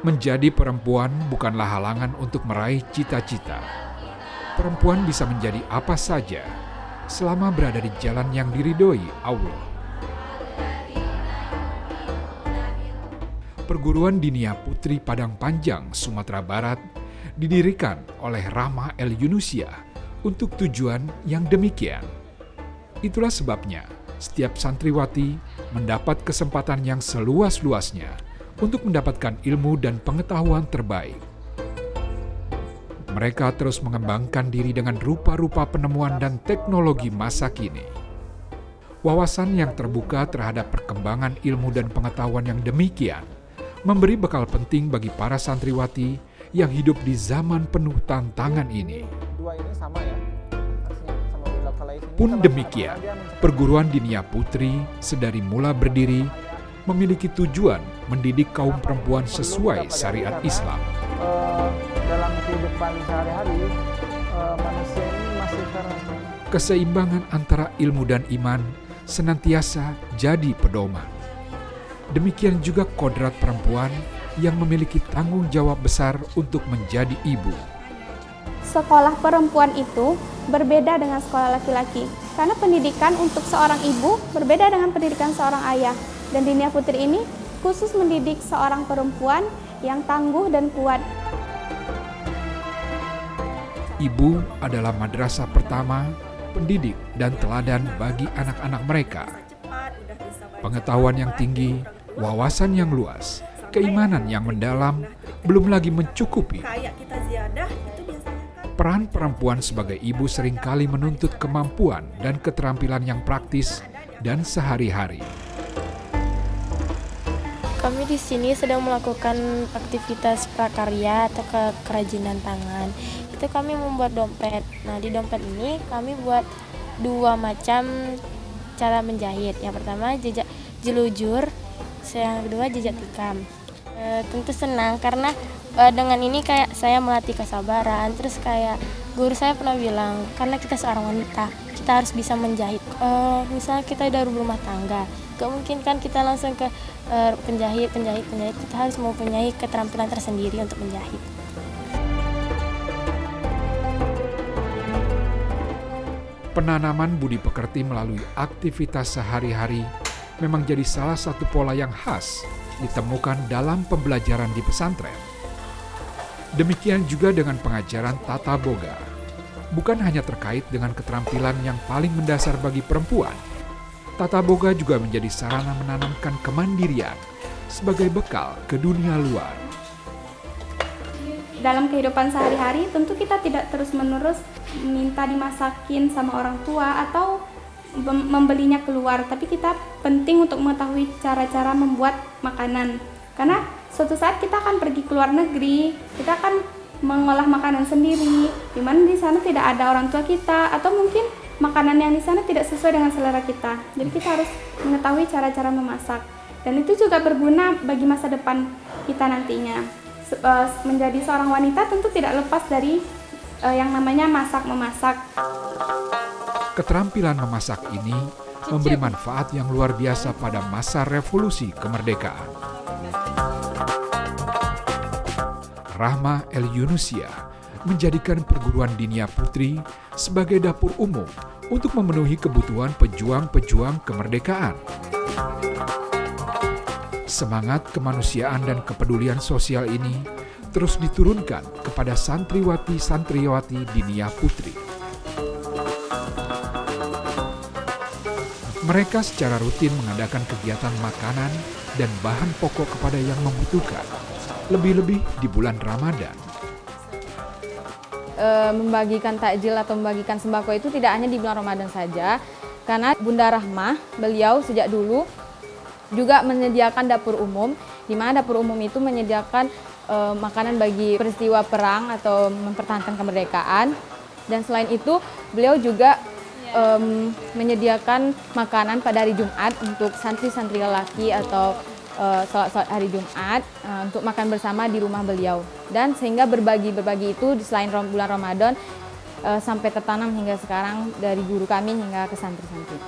Menjadi perempuan bukanlah halangan untuk meraih cita-cita. Perempuan bisa menjadi apa saja selama berada di jalan yang diridhoi Allah. Perguruan Dinia Putri Padang Panjang, Sumatera Barat didirikan oleh Rahma El Yunusia untuk tujuan yang demikian. Itulah sebabnya setiap santriwati mendapat kesempatan yang seluas-luasnya untuk mendapatkan ilmu dan pengetahuan terbaik. Mereka terus mengembangkan diri dengan rupa-rupa penemuan dan teknologi masa kini. Wawasan yang terbuka terhadap perkembangan ilmu dan pengetahuan yang demikian memberi bekal penting bagi para santriwati yang hidup di zaman penuh tantangan ini. Pun demikian, perguruan Dinia Putri sedari mula berdiri memiliki tujuan mendidik kaum perempuan sesuai syariat Islam. Dalam kehidupan sehari-hari, manusia ini masih keseimbangan antara ilmu dan iman senantiasa jadi pedoman. Demikian juga kodrat perempuan yang memiliki tanggung jawab besar untuk menjadi ibu. Sekolah perempuan itu berbeda dengan sekolah laki-laki, karena pendidikan untuk seorang ibu berbeda dengan pendidikan seorang ayah. Dan Dinia Putri ini khusus mendidik seorang perempuan yang tangguh dan kuat. Ibu adalah madrasah pertama, pendidik dan teladan bagi anak-anak mereka. Pengetahuan yang tinggi, wawasan yang luas, keimanan yang mendalam, belum lagi mencukupi. Peran perempuan sebagai ibu seringkali menuntut kemampuan dan keterampilan yang praktis dan sehari-hari. Kami di sini sedang melakukan aktivitas prakarya atau kerajinan tangan. Itu kami membuat dompet. Nah, di dompet ini kami buat dua macam cara menjahit. Yang pertama jejak jelujur, yang kedua jejak tikam. Tentu senang karena dengan ini kayak saya melatih kesabaran. Terus kayak guru saya pernah bilang, karena kita seorang wanita, kita harus bisa menjahit. Misalnya kita udah berumah tangga, gak mungkin kan kita langsung ke penjahit. Kita harus mempunyai keterampilan tersendiri untuk menjahit. Penanaman budi pekerti melalui aktivitas sehari-hari memang jadi salah satu pola yang khas ditemukan dalam pembelajaran di pesantren. Demikian juga dengan pengajaran tata boga. Bukan hanya terkait dengan keterampilan yang paling mendasar bagi perempuan, tata boga juga menjadi sarana menanamkan kemandirian sebagai bekal ke dunia luar. Dalam kehidupan sehari-hari tentu kita tidak terus-menerus minta dimasakin sama orang tua atau membelinya keluar, tapi kita penting untuk mengetahui cara-cara membuat makanan. Karena suatu saat kita akan pergi ke luar negeri, kita akan mengolah makanan sendiri, di mana di sana tidak ada orang tua kita, atau mungkin makanan yang di sana tidak sesuai dengan selera kita. Jadi kita harus mengetahui cara-cara memasak, dan itu juga berguna bagi masa depan kita nantinya. Menjadi seorang wanita tentu tidak lepas dari yang namanya masak-memasak. Keterampilan memasak ini memberi manfaat yang luar biasa pada masa revolusi kemerdekaan. Rahma El Yunusia menjadikan perguruan Dinia Putri sebagai dapur umum untuk memenuhi kebutuhan pejuang-pejuang kemerdekaan. Semangat kemanusiaan dan kepedulian sosial ini terus diturunkan kepada santriwati-santriwati Dinia Putri. Mereka secara rutin mengadakan kegiatan makanan dan bahan pokok kepada yang membutuhkan, lebih-lebih di bulan Ramadan. Membagikan takjil atau membagikan sembako itu tidak hanya di bulan Ramadan saja, karena Bunda Rahmah, beliau sejak dulu juga menyediakan dapur umum, di mana dapur umum itu menyediakan makanan bagi peristiwa perang atau mempertahankan kemerdekaan. Dan selain itu, beliau juga menyediakan makanan pada hari Jumat untuk santri-santri lelaki atau sholat hari Jumat untuk makan bersama di rumah beliau. Dan sehingga berbagi itu selain bulan Ramadan sampai tertanam hingga sekarang dari guru kami hingga ke santri-santri.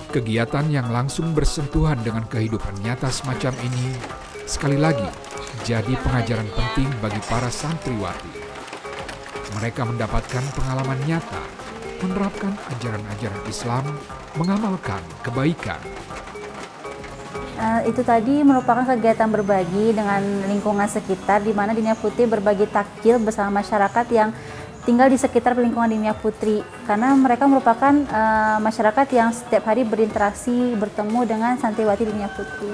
Kegiatan yang langsung bersentuhan dengan kehidupan nyata semacam ini sekali lagi jadi pengajaran penting bagi para santriwati. Mereka mendapatkan pengalaman nyata, menerapkan ajaran-ajaran Islam, mengamalkan kebaikan. Itu tadi merupakan kegiatan berbagi dengan lingkungan sekitar, di mana Dinia Putri berbagi takjil bersama masyarakat yang tinggal di sekitar lingkungan Dinia Putri. Karena mereka merupakan masyarakat yang setiap hari berinteraksi, bertemu dengan santriwati Dinia Putri.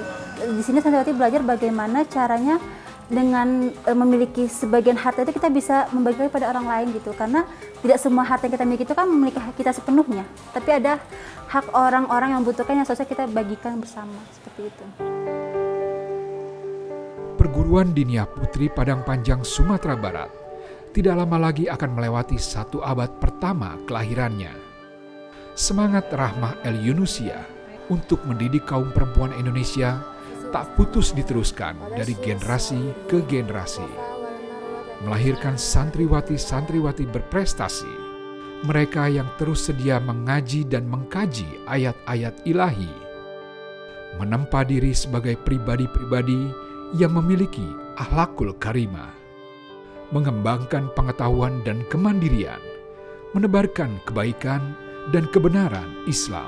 Di sini santriwati belajar bagaimana caranya dengan memiliki sebagian harta itu kita bisa membagikan pada orang lain gitu. Karena tidak semua harta yang kita miliki itu kan memiliki hak kita sepenuhnya. Tapi ada hak orang-orang yang membutuhkan yang seharusnya kita bagikan bersama, seperti itu. Perguruan Dinia Putri Padang Panjang, Sumatera Barat tidak lama lagi akan melewati 1 abad pertama kelahirannya. Semangat Rahmah El Yunusia untuk mendidik kaum perempuan Indonesia tak putus diteruskan dari generasi ke generasi. Melahirkan santriwati-santriwati berprestasi, mereka yang terus sedia mengaji dan mengkaji ayat-ayat ilahi, menempa diri sebagai pribadi-pribadi yang memiliki akhlakul karimah, mengembangkan pengetahuan dan kemandirian, menebarkan kebaikan dan kebenaran Islam.